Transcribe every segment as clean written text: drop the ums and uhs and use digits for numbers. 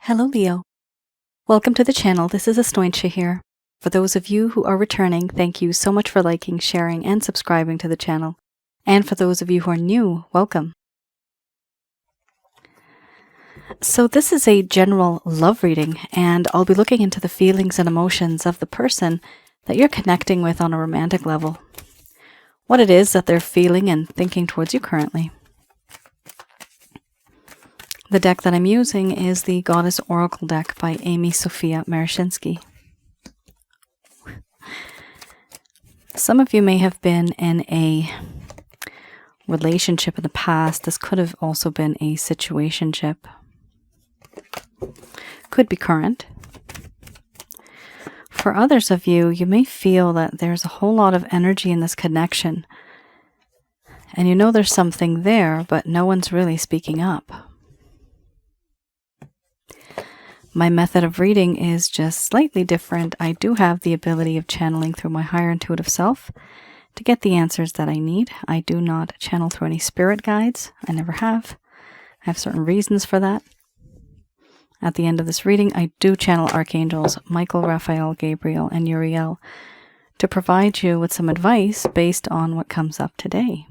Hello, Leo. Welcome to the channel. This is Asnointia here. For those of you who are returning, thank you so much for liking, sharing, and subscribing to the channel. And for those of you who are new, welcome. So this is a general love reading, and I'll be looking into the feelings and emotions of the person that you're connecting with on a romantic level. What it is that they're feeling and thinking towards you currently. The deck that I'm using is the Goddess Oracle deck by Amy Sophia Marashinsky. Some of you may have been in a relationship in the past. This could have also been a situationship. Could be current. For others of you, you may feel that there's a whole lot of energy in this connection. And you know there's something there, but no one's really speaking up. My method of reading is just slightly different. I do have the ability of channeling through my higher intuitive self to get the answers that I need. I do not channel through any spirit guides. I never have. I have certain reasons for that. At the end of this reading, I do channel archangels Michael, Raphael, Gabriel, and Uriel to provide you with some advice based on what comes up today.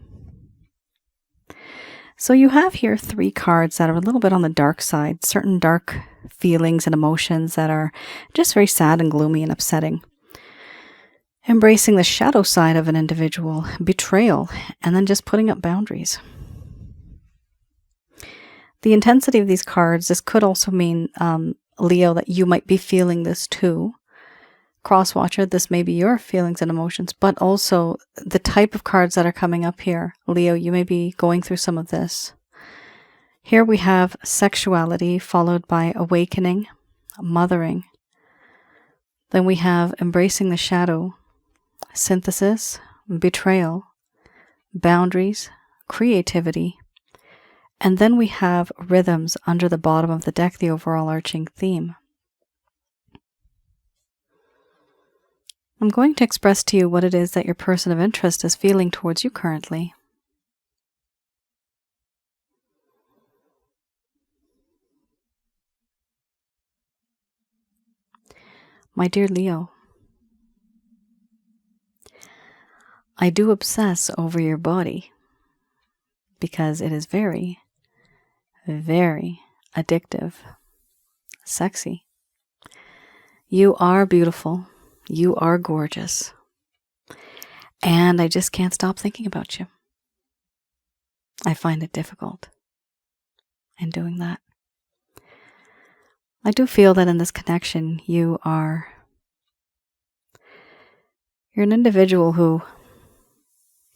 So you have here 3 cards that are a little bit on the dark side, certain dark feelings and emotions that are just very sad and gloomy and upsetting. Embracing the shadow side of an individual, betrayal, and then just putting up boundaries. The intensity of these cards, this could also mean, Leo, that you might be feeling this too. Crosswatcher, this may be your feelings and emotions, but also the type of cards that are coming up here. Leo, you may be going through some of this. Here we have sexuality followed by awakening, mothering. Then we have embracing the shadow, synthesis, betrayal, boundaries, creativity. And then we have rhythms under the bottom of the deck, the overall arching theme. I'm going to express to you what it is that your person of interest is feeling towards you currently. My dear Leo, I do obsess over your body because it is very, very addictive, sexy. You are beautiful. You are gorgeous. And I just can't stop thinking about you. I find it difficult in doing that. I do feel that in this connection, you're an individual who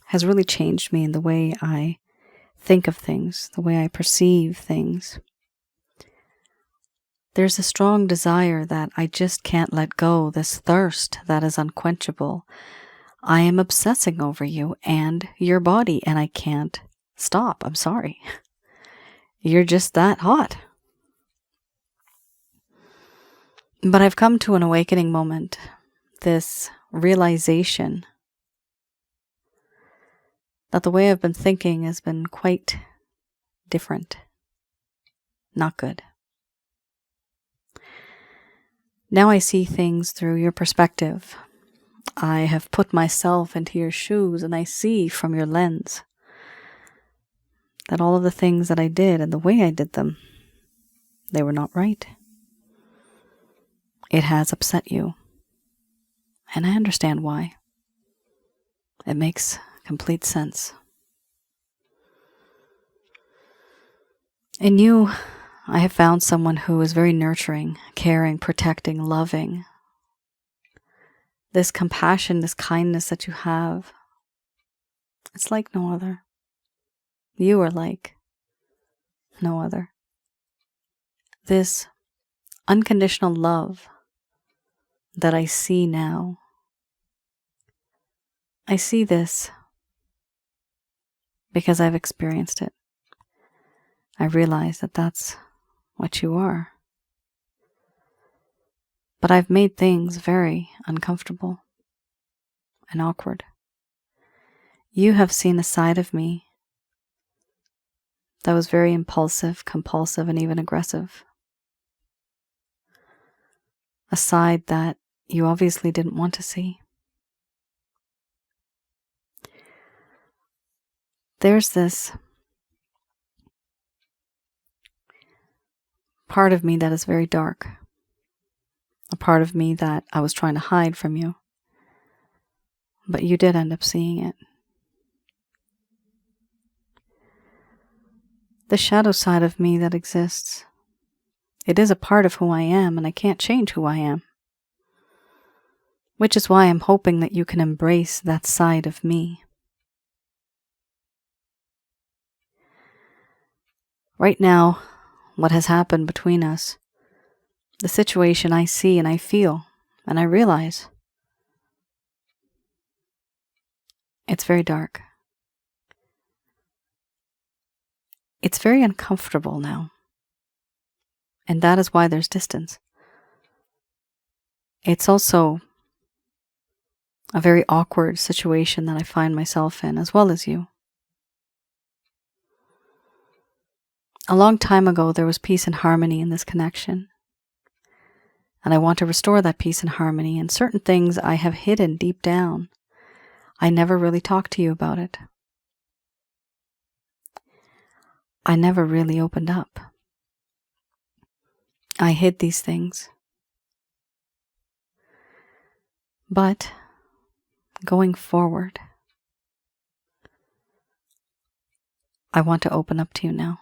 has really changed me in the way I think of things, the way I perceive things. There's a strong desire that I just can't let go, this thirst that is unquenchable. I am obsessing over you and your body, and I can't stop. I'm sorry. You're just that hot. But I've come to an awakening moment, this realization that the way I've been thinking has been quite different. Not good. Now I see things through your perspective. I have put myself into your shoes and I see from your lens that all of the things that I did and the way I did them, they were not right. It has upset you. And I understand why. It makes complete sense. In you, I have found someone who is very nurturing, caring, protecting, loving. This compassion, this kindness that you have, it's like no other. You are like no other. This unconditional love that I see now, I see this because I've experienced it. I realize that that's what you are. But I've made things very uncomfortable and awkward. You have seen a side of me that was very impulsive, compulsive, and even aggressive. a side that you obviously didn't want to see. There's this part of me that is very dark, a part of me that I was trying to hide from you, but you did end up seeing it. The shadow side of me that exists, it is a part of who I am, and I can't change who I am. Which is why I'm hoping that you can embrace that side of me. Right now, what has happened between us, the situation I see and I feel, and I realize, it's very dark. It's very uncomfortable now. And that is why there's distance. It's also a very awkward situation that I find myself in, as well as you. A long time ago, there was peace and harmony in this connection. And I want to restore that peace and harmony, and certain things I have hidden deep down. I never really talked to you about it. I never really opened up. I hid these things. But going forward, I want to open up to you now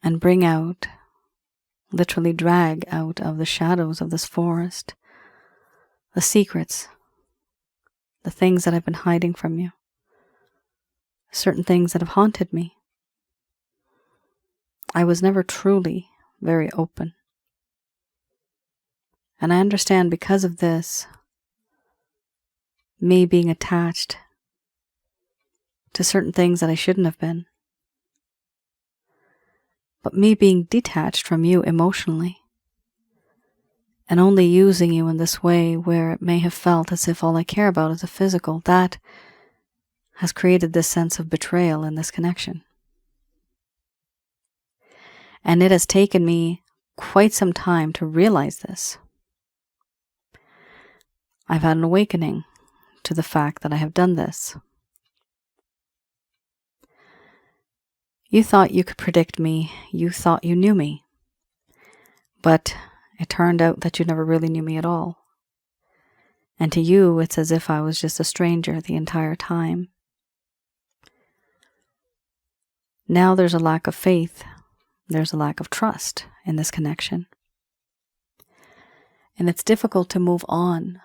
and bring out, literally drag out of the shadows of this forest, the secrets, the things that I've been hiding from you, certain things that have haunted me. I was never truly very open. And I understand because of this, me being attached to certain things that I shouldn't have been, but me being detached from you emotionally, and only using you in this way where it may have felt as if all I care about is the physical, that has created this sense of betrayal in this connection. And it has taken me quite some time to realize this. I've had an awakening to the fact that I have done this. You thought you could predict me. You thought you knew me. But it turned out that you never really knew me at all. And to you, it's as if I was just a stranger the entire time. Now there's a lack of faith. There's a lack of trust in this connection. And it's difficult to move on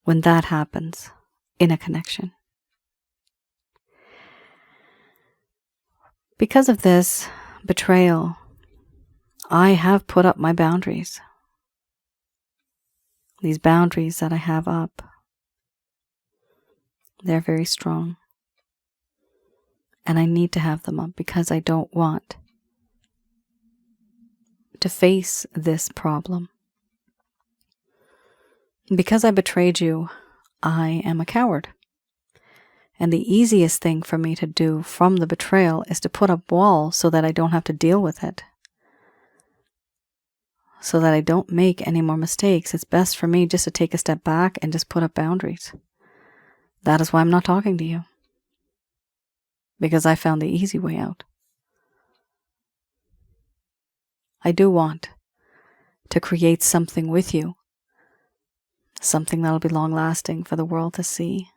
when that happens in a connection. Because of this betrayal, I have put up my boundaries. These boundaries that I have up, they're very strong. And I need to have them up because I don't want to face this problem. Because I betrayed you, I am a coward. And the easiest thing for me to do from the betrayal is to put up walls so that I don't have to deal with it. So that I don't make any more mistakes. It's best for me just to take a step back and just put up boundaries. That is why I'm not talking to you. Because I found the easy way out. I do want to create something with you. Something that'll be long-lasting for the world to see.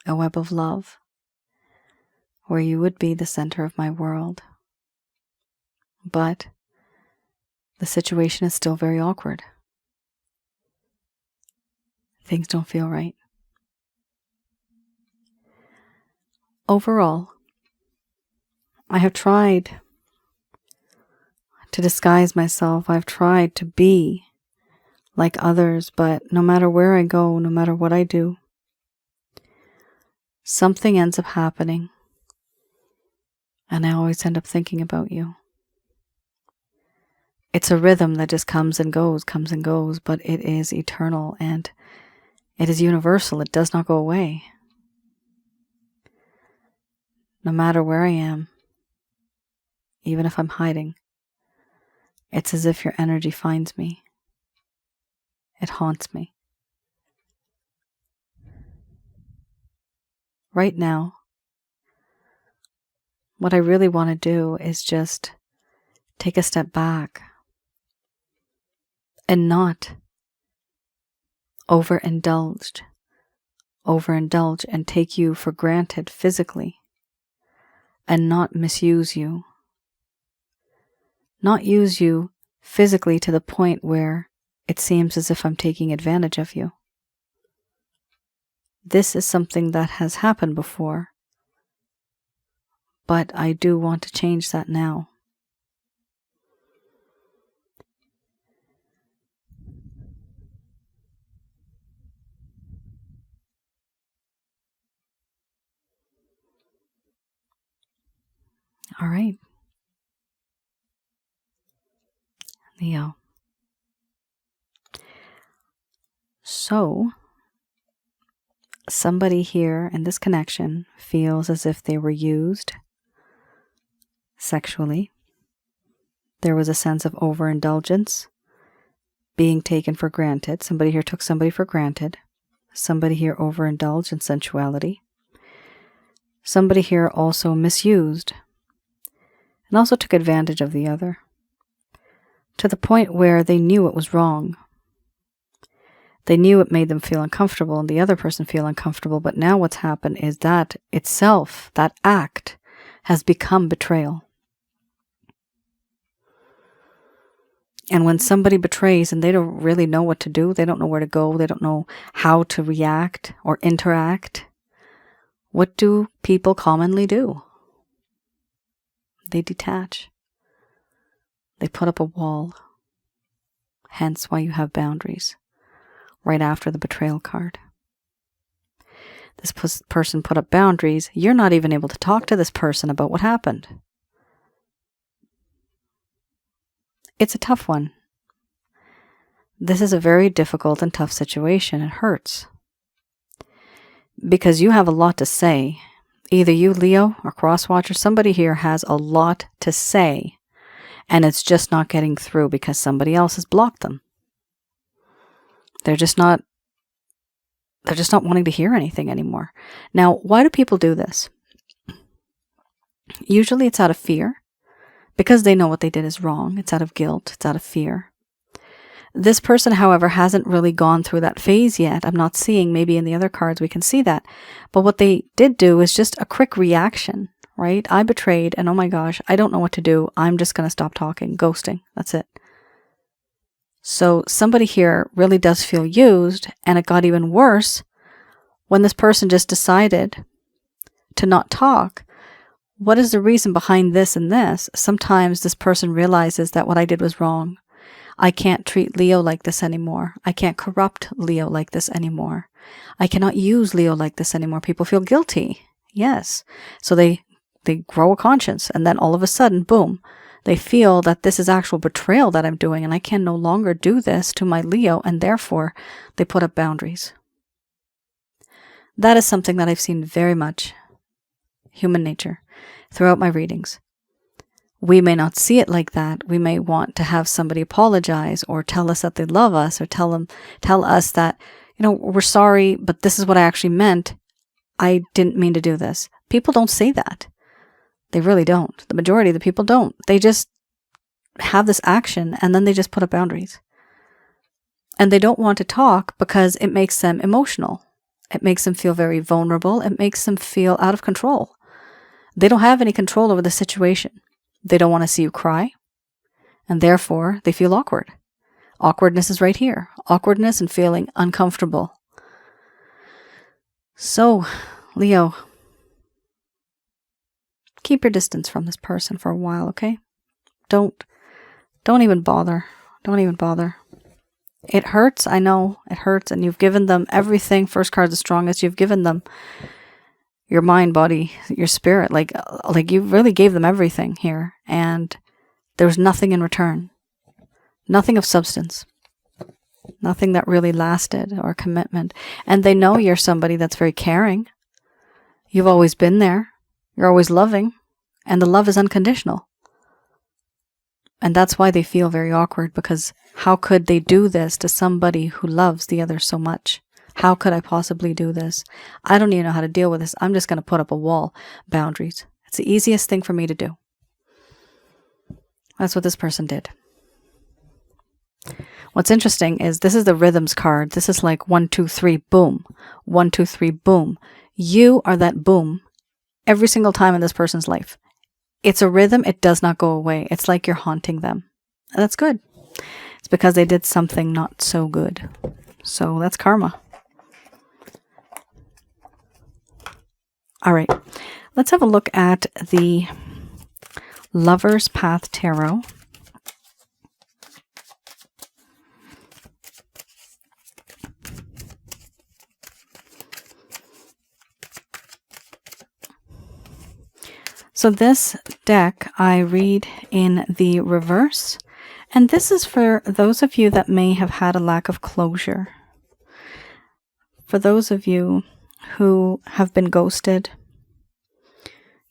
A web of love. Where you would be the center of my world. But the situation is still very awkward. Things don't feel right. Overall, I have tried to disguise myself. I've tried to be like others, but no matter where I go, no matter what I do, something ends up happening, and I always end up thinking about you. It's a rhythm that just comes and goes, but it is eternal and it is universal. It does not go away. No matter where I am, even if I'm hiding, It's as if your energy finds me. It haunts me. Right now, what I really want to do is just take a step back and not overindulge and take you for granted physically, and not misuse you. Not use you physically to the point where it seems as if I'm taking advantage of you. This is something that has happened before, but I do want to change that now. All right. Leo. So, somebody here in this connection feels as if they were used sexually. There was a sense of overindulgence, being taken for granted. Somebody here took somebody for granted. Somebody here overindulged in sensuality. Somebody here also misused and also took advantage of the other, to the point where they knew it was wrong. They knew it made them feel uncomfortable and the other person feel uncomfortable, but now what's happened is that itself, that act, has become betrayal. And when somebody betrays and they don't really know what to do, they don't know where to go, they don't know how to react or interact, what do people commonly do? They detach. They put up a wall. Hence why you have boundaries right after the betrayal card. This person put up boundaries. You're not even able to talk to this person about what happened. It's a tough one. This is a very difficult and tough situation. It hurts. Because you have a lot to say. Either you, Leo, or Crosswatcher, somebody here has a lot to say, and it's just not getting through because somebody else has blocked them. They're just not wanting to hear anything anymore. Now, why do people do this? Usually it's out of fear, because they know what they did is wrong. It's out of guilt. It's out of fear. This person, however, hasn't really gone through that phase yet. I'm not seeing, maybe in the other cards we can see that. But what they did do is just a quick reaction, right? I betrayed, and oh my gosh, I don't know what to do. I'm just going to stop talking, ghosting. That's it. So somebody here really does feel used, and it got even worse when this person just decided to not talk. What is the reason behind this and this? Sometimes this person realizes that what I did was wrong. I can't treat Leo like this anymore. I can't corrupt Leo like this anymore. I cannot use Leo like this anymore. People feel guilty. Yes. So they grow a conscience, and then all of a sudden, boom, they feel that this is actual betrayal that I'm doing, and I can no longer do this to my Leo, and therefore they put up boundaries. That is something that I've seen very much. Human nature. Throughout my readings. We may not see it like that. We may want to have somebody apologize or tell us that they love us, or tell us that, we're sorry, but this is what I actually meant. I didn't mean to do this. People don't say that. They really don't. The majority of the people don't. They just have this action and then they just put up boundaries. And they don't want to talk because it makes them emotional. It makes them feel very vulnerable. It makes them feel out of control. They don't have any control over the situation. They don't want to see you cry, and therefore they feel awkward. Awkwardness is right here. Awkwardness and feeling uncomfortable. So, Leo, keep your distance from this person for a while, okay? Don't even bother. Don't even bother. It hurts, I know. It hurts, and you've given them everything. First card's the strongest. You've given them your mind, body, your spirit, like you really gave them everything here, and there was nothing in return. Nothing of substance. Nothing that really lasted, or commitment. And they know you're somebody that's very caring. You've always been there. You're always loving, and the love is unconditional. And that's why they feel very awkward, because how could they do this to somebody who loves the other so much? How could I possibly do this? I don't even know how to deal with this. I'm just going to put up a wall. Boundaries. It's the easiest thing for me to do. That's what this person did. What's interesting is this is the rhythms card. This is like 1, 2, 3, boom. 1, 2, 3, boom. You are that boom every single time in this person's life. It's a rhythm. It does not go away. It's like you're haunting them. And that's good. It's because they did something not so good. So that's karma. All right. Let's have a look at the Lover's Path Tarot. So this deck I read in the reverse, and this is for those of you that may have had a lack of closure. For those of you who have been ghosted,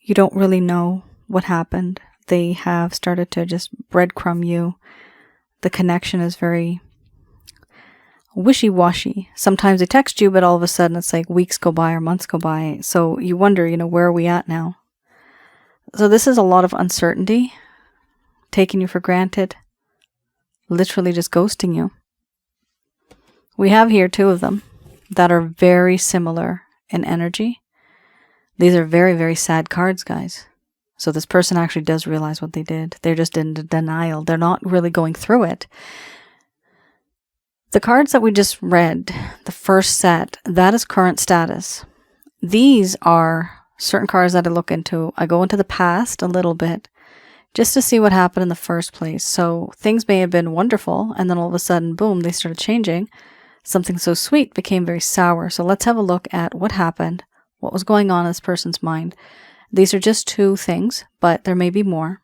you don't really know what happened. They have started to just breadcrumb you. The connection is very wishy-washy. Sometimes they text you, but all of a sudden it's like weeks go by or months go by. So you wonder, where are we at now? So this is a lot of uncertainty, taking you for granted, literally just ghosting you. We have here 2 of them that are very similar in energy. These are very, very sad cards, guys. So this person actually does realize what they did. They're just in denial. They're not really going through it. The cards that we just read, the first set, that is current status. These are certain cards that I look into. I go into the past a little bit just to see what happened in the first place. So things may have been wonderful, and then all of a sudden, boom, they started changing. Something so sweet became very sour. So let's have a look at what happened, what was going on in this person's mind. These are just 2 things, but there may be more.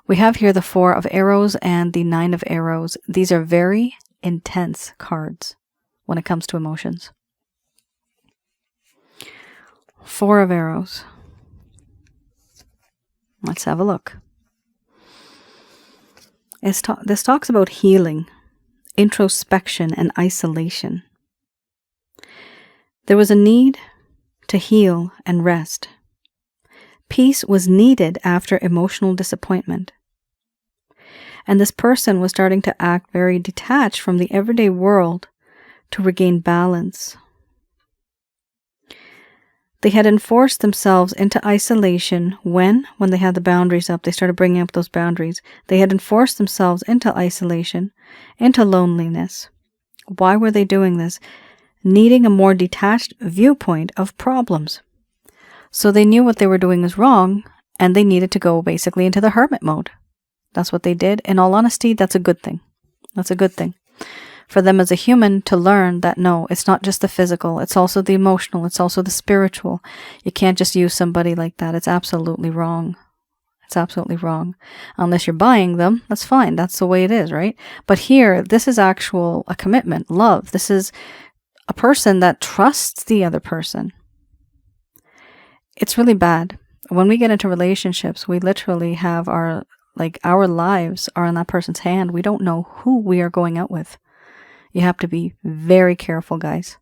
We have here the 4 of Arrows and the 9 of Arrows. These are very intense cards when it comes to emotions. 4 of Arrows. Let's have a look. This talks about healing, introspection, and isolation. There was a need to heal and rest. Peace was needed after emotional disappointment. And this person was starting to act very detached from the everyday world to regain balance. They had enforced themselves into isolation when they had the boundaries up. They started bringing up those boundaries. They had enforced themselves into isolation, into loneliness. Why were they doing this? Needing a more detached viewpoint of problems. So they knew what they were doing was wrong, and they needed to go basically into the hermit mode. That's what they did. In all honesty, that's a good thing. That's a good thing. For them as a human to learn that no, it's not just the physical, it's also the emotional, it's also the spiritual. You can't just use somebody like that. It's absolutely wrong. It's absolutely wrong. Unless you're buying them, that's fine. That's the way it is, right? But here, this is a commitment, love. This is a person that trusts the other person. It's really bad. When we get into relationships, we literally have our lives are in that person's hand. We don't know who we are going out with. You have to be very careful, guys.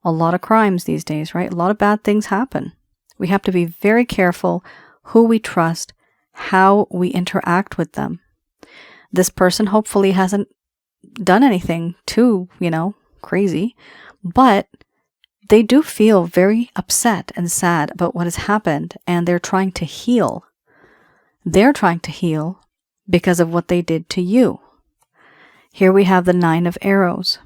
A lot of crimes these days, right? A lot of bad things happen. We have to be very careful who we trust, how we interact with them. This person hopefully hasn't done anything too, crazy, but they do feel very upset and sad about what has happened, and they're trying to heal. They're trying to heal because of what they did to you. Here we have the 9 of Arrows.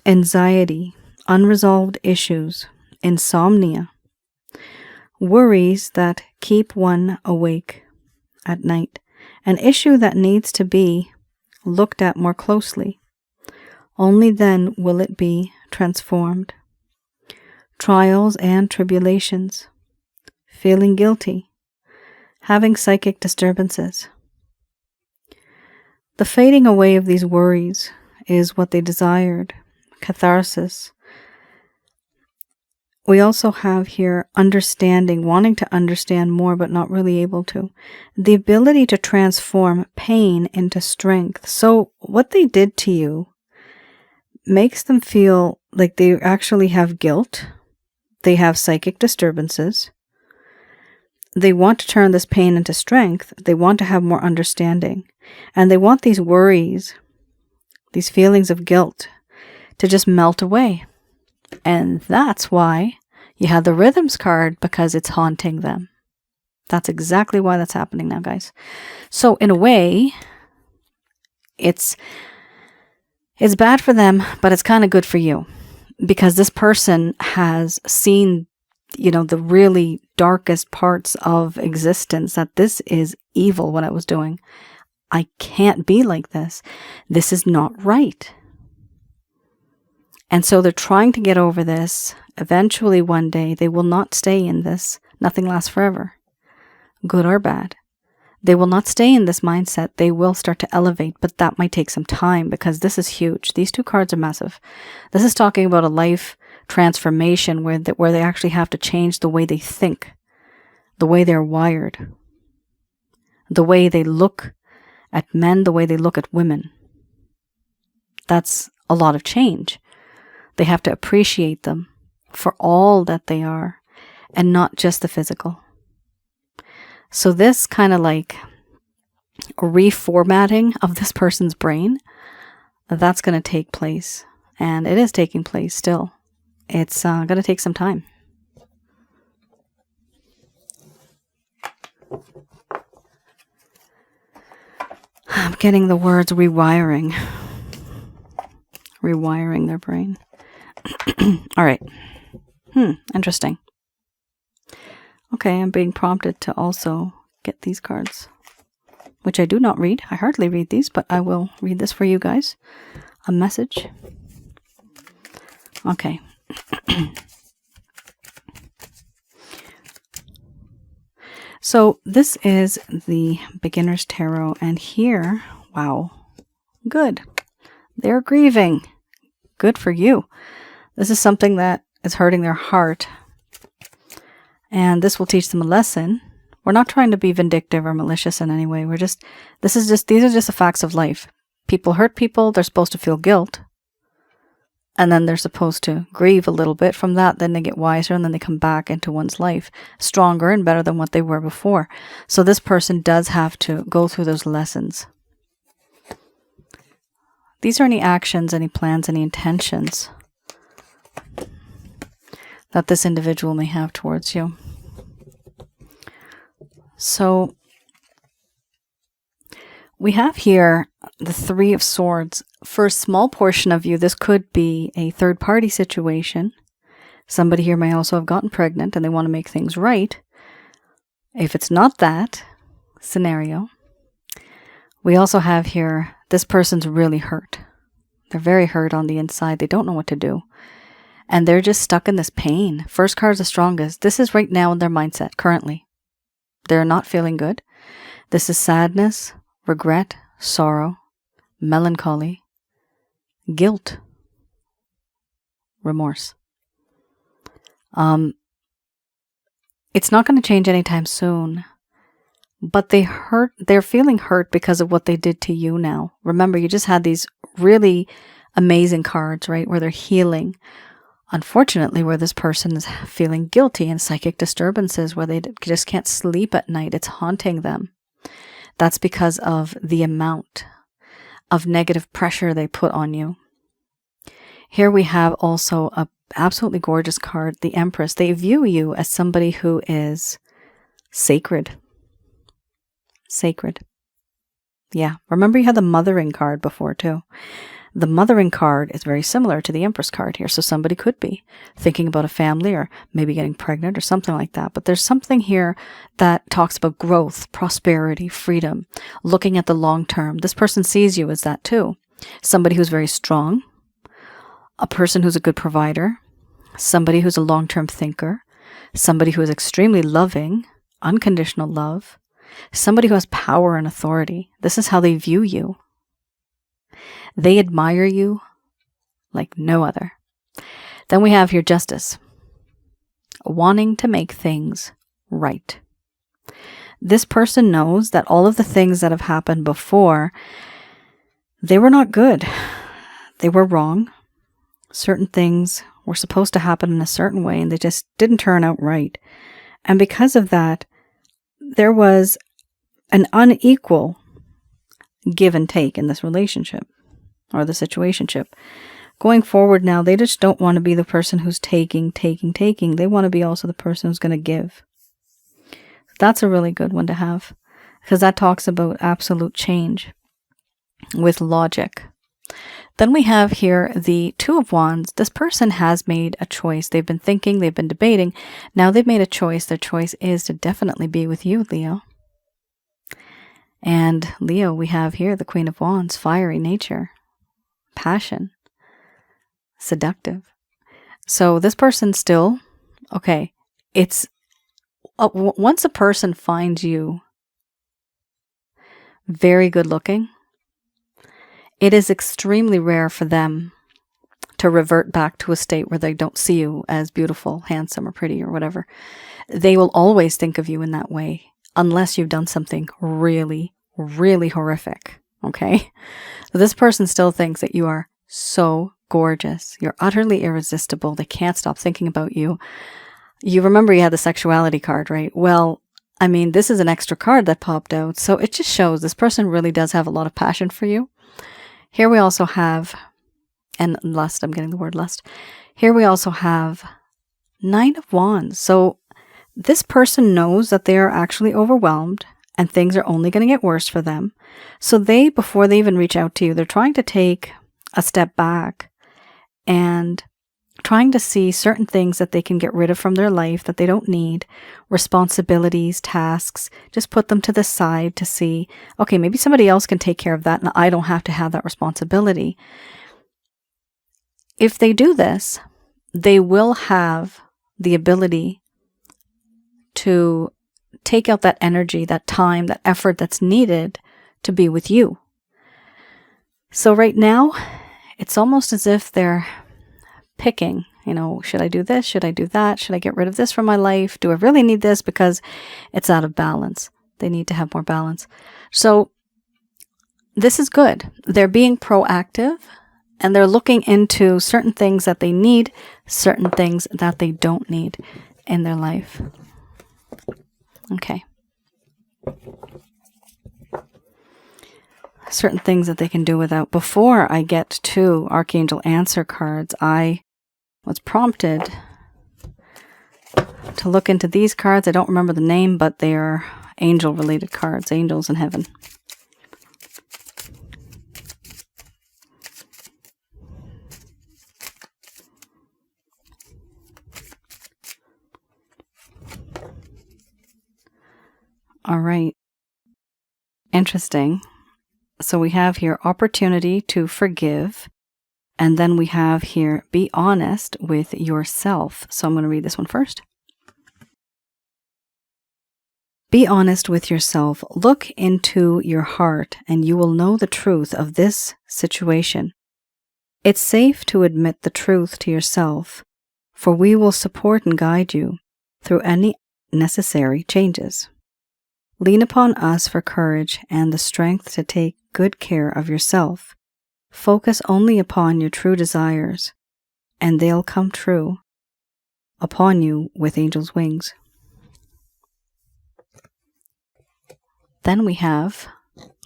Anxiety, unresolved issues, insomnia, worries that keep one awake at night, an issue that needs to be looked at more closely. Only then will it be transformed. Trials and tribulations, feeling guilty, having psychic disturbances. The fading away of these worries is what they desired, catharsis. We also have here understanding, wanting to understand more, but not really able to. The ability to transform pain into strength. So what they did to you makes them feel like they actually have guilt. They have psychic disturbances. They want to turn this pain into strength. They want to have more understanding. And they want these worries, these feelings of guilt, to just melt away. And that's why you have the Rhythms card, because it's haunting them. That's exactly why that's happening now, guys. So in a way, it's bad for them, but it's kind of good for you, because this person has seen, you know, the really darkest parts of existence, that this is evil what I was doing. I can't be like this. This is not right. And so they're trying to get over this. Eventually, one day, they will not stay in this. Nothing lasts forever, good or bad. They will not stay in this mindset. They will start to elevate, but that might take some time, because this is huge. These two cards are massive. This is talking about a life transformation where they actually have to change the way they think, the way they're wired, the way they look at men, the way they look at women. That's a lot of change. They have to appreciate them for all that they are, and not just the physical. So this kind of like reformatting of this person's brain, that's going to take place. And it is taking place still. It's going to take some time. I'm getting the words rewiring. Rewiring their brain. All right. Interesting. Okay, I'm being prompted to also get these cards, which I do not read. I hardly read these, but I will read this for you guys. A message. Okay. So this is the Beginner's Tarot, and here, wow, good. They're grieving. Good for you. This is something that is hurting their heart, and this will teach them a lesson. We're not trying to be vindictive or malicious in any way. These are just the facts of life. People hurt people. They're supposed to feel guilt, and then they're supposed to grieve a little bit from that. Then they get wiser, and then they come back into one's life stronger and better than what they were before. So this person does have to go through those lessons. These are any actions, any plans, any intentions that this individual may have towards you. So we have here the Three of Swords. For a small portion of you, this could be a third-party situation. Somebody here may also have gotten pregnant and they want to make things right. If it's not that scenario, we also have here, this person's really hurt. They're very hurt on the inside. They don't know what to do. And they're just stuck in this pain. First card's the strongest. This is right now in their mindset, currently. They're not feeling good. This is sadness, regret, sorrow, melancholy, guilt, remorse. It's not going to change anytime soon. But they're feeling hurt because of what they did to you now. Remember, you just had these really amazing cards, right? Where they're healing. Unfortunately, where this person is feeling guilty and psychic disturbances, where they just can't sleep at night. It's haunting them. That's because of the amount of negative pressure they put on you. Here we have also a absolutely gorgeous card, the Empress. They view you as somebody who is sacred. Sacred. Yeah. Remember you had the Mothering card before too. The Mothering card is very similar to the Empress card here. So somebody could be thinking about a family or maybe getting pregnant or something like that. But there's something here that talks about growth, prosperity, freedom, looking at the long term. This person sees you as that too. Somebody who's very strong, a person who's a good provider, somebody who's a long-term thinker, somebody who is extremely loving, unconditional love, somebody who has power and authority. This is how they view you. They admire you like no other. Then we have your Justice. wanting to make things right. This person knows that all of the things that have happened before, they were not good. They were wrong. Certain things were supposed to happen in a certain way and they just didn't turn out right. And because of that, there was an unequal give and take in this relationship or the situationship. Going forward now, they just don't want to be the person who's taking. They want to be also the person who's going to give. That's a really good one to have because that talks about absolute change with logic. Then we have here the Two of Wands. This person has made a choice. They've been thinking, they've been debating. Now they've made a choice. Their choice is to definitely be with you, Leo. And Leo, we have here the Queen of Wands, fiery nature, passion, seductive. So this person still, okay, it's, once a person finds you very good looking, it is extremely rare for them to revert back to a state where they don't see you as beautiful, handsome, or pretty, or whatever. They will always think of you in that way, unless you've done something really, really horrific, okay? So this person still thinks that you are so gorgeous. You're utterly irresistible. They can't stop thinking about you. You remember you had the sexuality card, right? Well, I mean, this is an extra card that popped out. So it just shows this person really does have a lot of passion for you. Here we also have, and lust, I'm getting the word lust. Here we also have Nine of Wands. So this person knows that they are actually overwhelmed and things are only going to get worse for them. So they, before they even reach out to you, they're trying to take a step back and trying to see certain things that they can get rid of from their life that they don't need, responsibilities, tasks, just put them to the side to see, okay, maybe somebody else can take care of that and I don't have to have that responsibility. If they do this, they will have the ability to take out that energy, that time, that effort that's needed to be with you. So right now, it's almost as if they're picking, you know, should I do this? Should I do that? Should I get rid of this from my life? Do I really need this? Because it's out of balance. They need to have more balance. So this is good. They're being proactive and they're looking into certain things that they need, certain things that they don't need in their life. Okay. Certain things that they can do without. Before I get to Archangel Answer cards, I was prompted to look into these cards. I don't remember the name, but they are angel-related cards, angels in heaven. All right. Interesting. So we have here opportunity to forgive. And then we have here, be honest with yourself. So I'm going to read this one first. Be honest with yourself. Look into your heart and you will know the truth of this situation. It's safe to admit the truth to yourself, for we will support and guide you through any necessary changes. Lean upon us for courage and the strength to take good care of yourself. Focus only upon your true desires, and they'll come true upon you with angels' wings. Then we have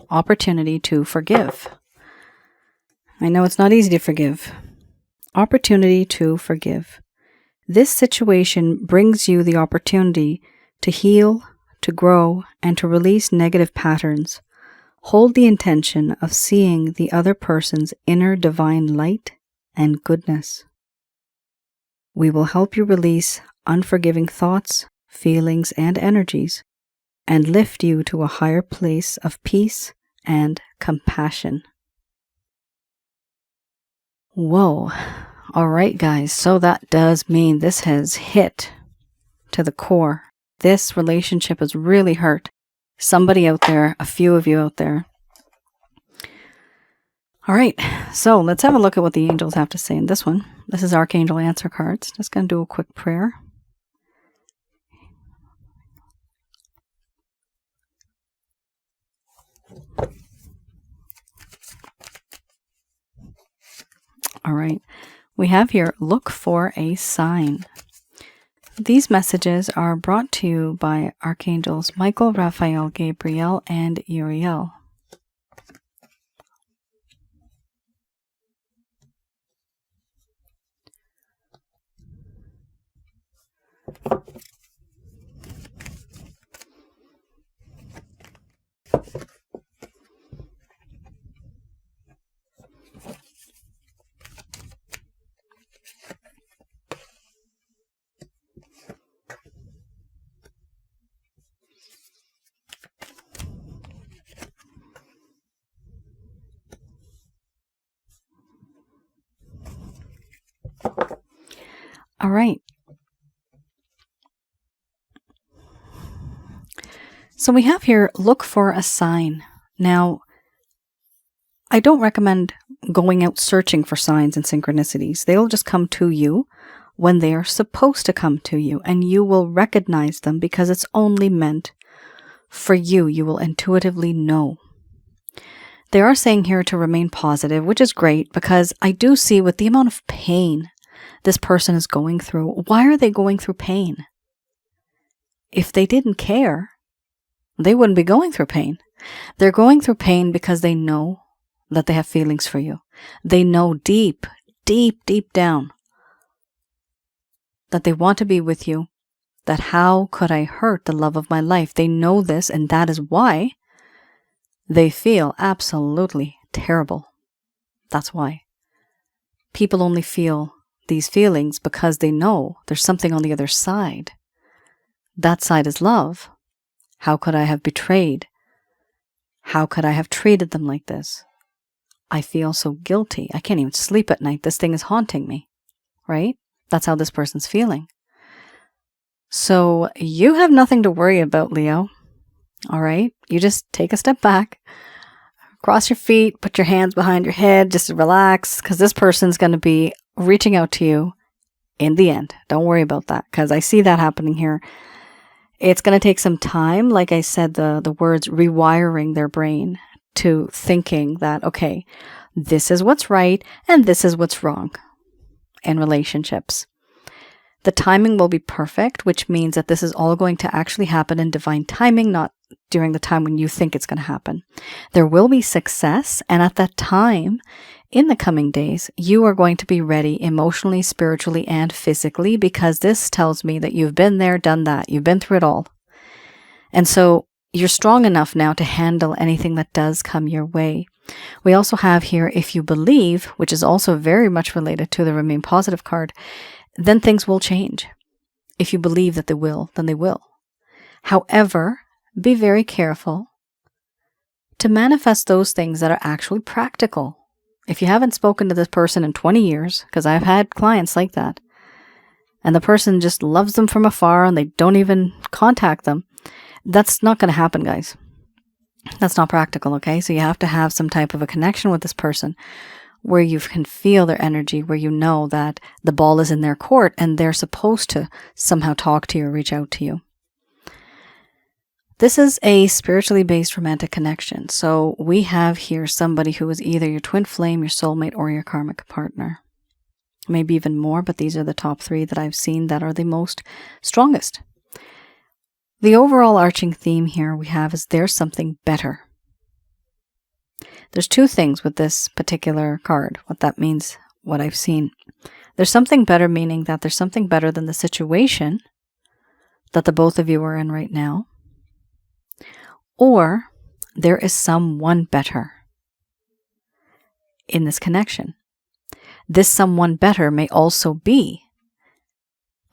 opportunity to forgive. I know it's not easy to forgive. Opportunity to forgive. This situation brings you the opportunity to heal, to grow, and to release negative patterns. Hold the intention of seeing the other person's inner divine light and goodness. We will help you release unforgiving thoughts, feelings, and energies, and lift you to a higher place of peace and compassion. Whoa. All right, guys. So that does mean this has hit to the core. This relationship has really hurt somebody out there, a few of you out there. All right, so let's have a look at what the angels have to say in this one. This is Archangel Answer cards. Just going to do a quick prayer. All right. We have here, look for a sign. These messages are brought to you by Archangels Michael, Raphael, Gabriel, and Uriel. All right. So we have here, look for a sign. Now, I don't recommend going out searching for signs and synchronicities. They'll just come to you when they are supposed to come to you, and you will recognize them because it's only meant for you. You will intuitively know. They are saying here to remain positive, which is great because I do see with the amount of pain this person is going through. Why are they going through pain? If they didn't care, they wouldn't be going through pain. They're going through pain because they know that they have feelings for you. They know deep, deep, deep down that they want to be with you, that how could I hurt the love of my life? They know this, and that is why they feel absolutely terrible. That's why. People only feel these feelings because they know there's something on the other side. That side is love. How could I have betrayed? How could I have treated them like this? I feel so guilty. I can't even sleep at night. This thing is haunting me, right? That's how this person's feeling. So you have nothing to worry about, Leo. All right? You just take a step back, cross your feet, put your hands behind your head, just relax, because this person's going to be reaching out to you in the end. Don't worry about that, because I see that happening here. It's going to take some time, like I said, the words rewiring their brain to thinking that, okay, this is what's right and this is what's wrong in relationships. The timing will be perfect, which means that this is all going to actually happen in divine timing, not during the time when you think it's going to happen. There will be success, and at that time, in the coming days, you are going to be ready emotionally, spiritually, and physically, because this tells me that you've been there, done that. You've been through it all. And so you're strong enough now to handle anything that does come your way. We also have here, if you believe, which is also very much related to the Remain Positive card, then things will change. If you believe that they will, then they will. However, be very careful to manifest those things that are actually practical. If you haven't spoken to this person in 20 years, because I've had clients like that, and the person just loves them from afar and they don't even contact them, that's not going to happen, guys. That's not practical, okay? So you have to have some type of a connection with this person where you can feel their energy, where you know that the ball is in their court and they're supposed to somehow talk to you or reach out to you. This is a spiritually based romantic connection. So we have here somebody who is either your twin flame, your soulmate, or your karmic partner. Maybe even more, but these are the top 3 that I've seen that are the most strongest. The overall arching theme here we have is there's something better. There's 2 things with this particular card, what that means, what I've seen. There's something better, meaning that there's something better than the situation that the both of you are in right now. Or there is someone better in this connection. This someone better may also be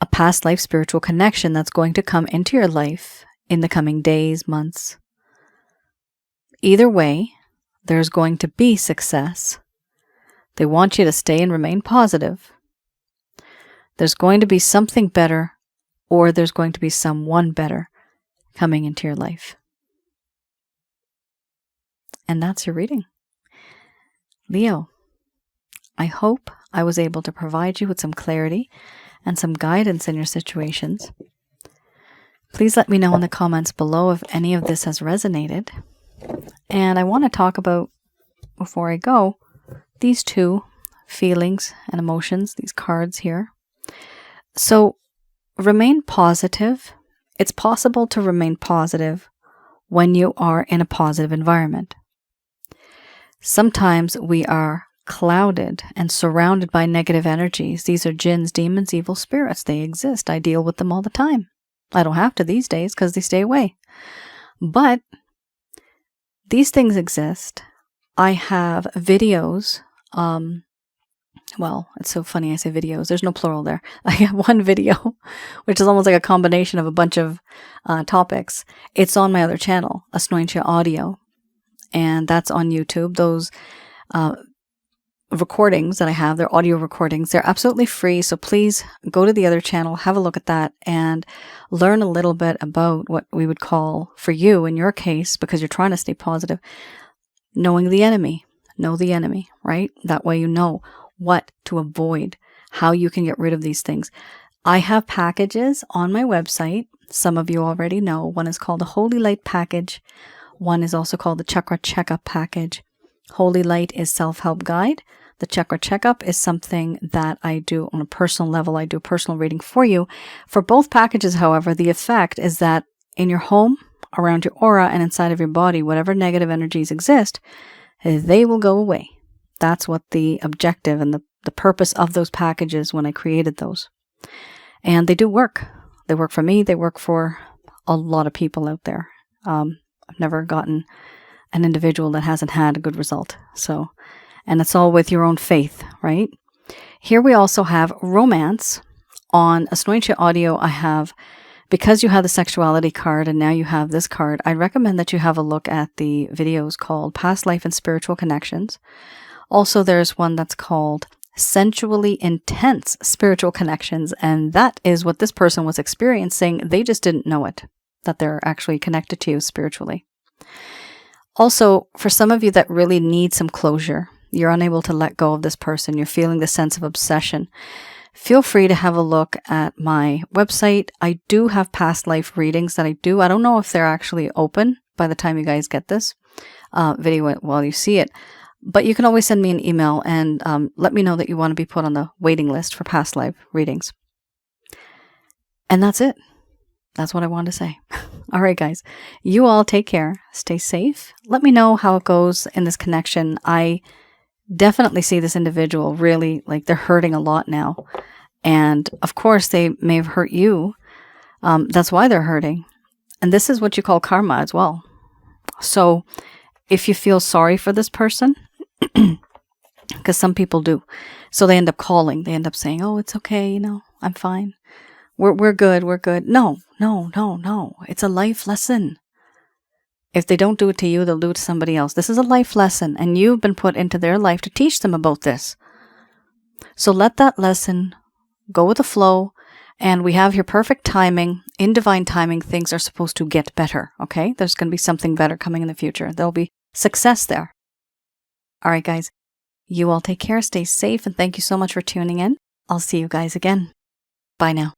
a past life spiritual connection that's going to come into your life in the coming days, months. Either way, there's going to be success. They want you to stay and remain positive. There's going to be something better, or there's going to be someone better coming into your life. And that's your reading. Leo, I hope I was able to provide you with some clarity and some guidance in your situations. Please let me know in the comments below if any of this has resonated. And I want to talk about, before I go, these 2 feelings and emotions, these cards here. So remain positive. It's possible to remain positive when you are in a positive environment. Sometimes we are clouded and surrounded by negative energies. These are jinns, demons, evil spirits. They exist. I deal with them all the time. I don't have to these days because they stay away. But these things exist. I have videos. Well, it's so funny I say videos. There's no plural there. I have one video, which is almost like a combination of a bunch of topics. It's on my other channel, Asnointia Audio, and that's on YouTube. Those recordings that I have, they're audio recordings. They're absolutely free, so please go to the other channel, have a look at that, and learn a little bit about what we would call, for you, in your case, because you're trying to stay positive, knowing the enemy. Know the enemy, right? That way you know what to avoid, how you can get rid of these things. I have packages on my website. Some of you already know. One is called the Holy Light package. One is also called the Chakra Checkup package. Holy Light is self-help guide. The Chakra Checkup is something that I do on a personal level. I do a personal reading for you. For both packages, however, the effect is that in your home, around your aura, and inside of your body, whatever negative energies exist, they will go away. That's what the objective and the purpose of those packages when I created those. And they do work. They work for me. They work for a lot of people out there. I've never gotten an individual that hasn't had a good result. So, and it's all with your own faith, right? Here we also have romance. On Asnointia Audio, I have, because you have the sexuality card and now you have this card, I recommend that you have a look at the videos called Past Life and Spiritual Connections. Also, there's one that's called Sensually Intense Spiritual Connections, and that is what this person was experiencing. They just didn't know it, that they're actually connected to you spiritually. Also, for some of you that really need some closure, you're unable to let go of this person, you're feeling the sense of obsession, feel free to have a look at my website. I do have past life readings that I do. I don't know if they're actually open by the time you guys get this video while you see it. But you can always send me an email and let me know that you want to be put on the waiting list for past life readings. And that's it. That's what I wanted to say. All right, guys. You all take care. Stay safe. Let me know how it goes in this connection. I definitely see this individual really, like, they're hurting a lot now. And of course, they may have hurt you. That's why they're hurting. And this is what you call karma as well. So if you feel sorry for this person, because some people do, so they end up calling, they end up saying, oh, it's okay, you know, I'm fine. We're good, we're good. No. It's a life lesson. If they don't do it to you, they'll do it to somebody else. This is a life lesson, and you've been put into their life to teach them about this. So let that lesson go with the flow, and we have your perfect timing. In divine timing, things are supposed to get better, okay? There's going to be something better coming in the future. There'll be success there. All right, guys. You all take care, stay safe, and thank you so much for tuning in. I'll see you guys again. Bye now.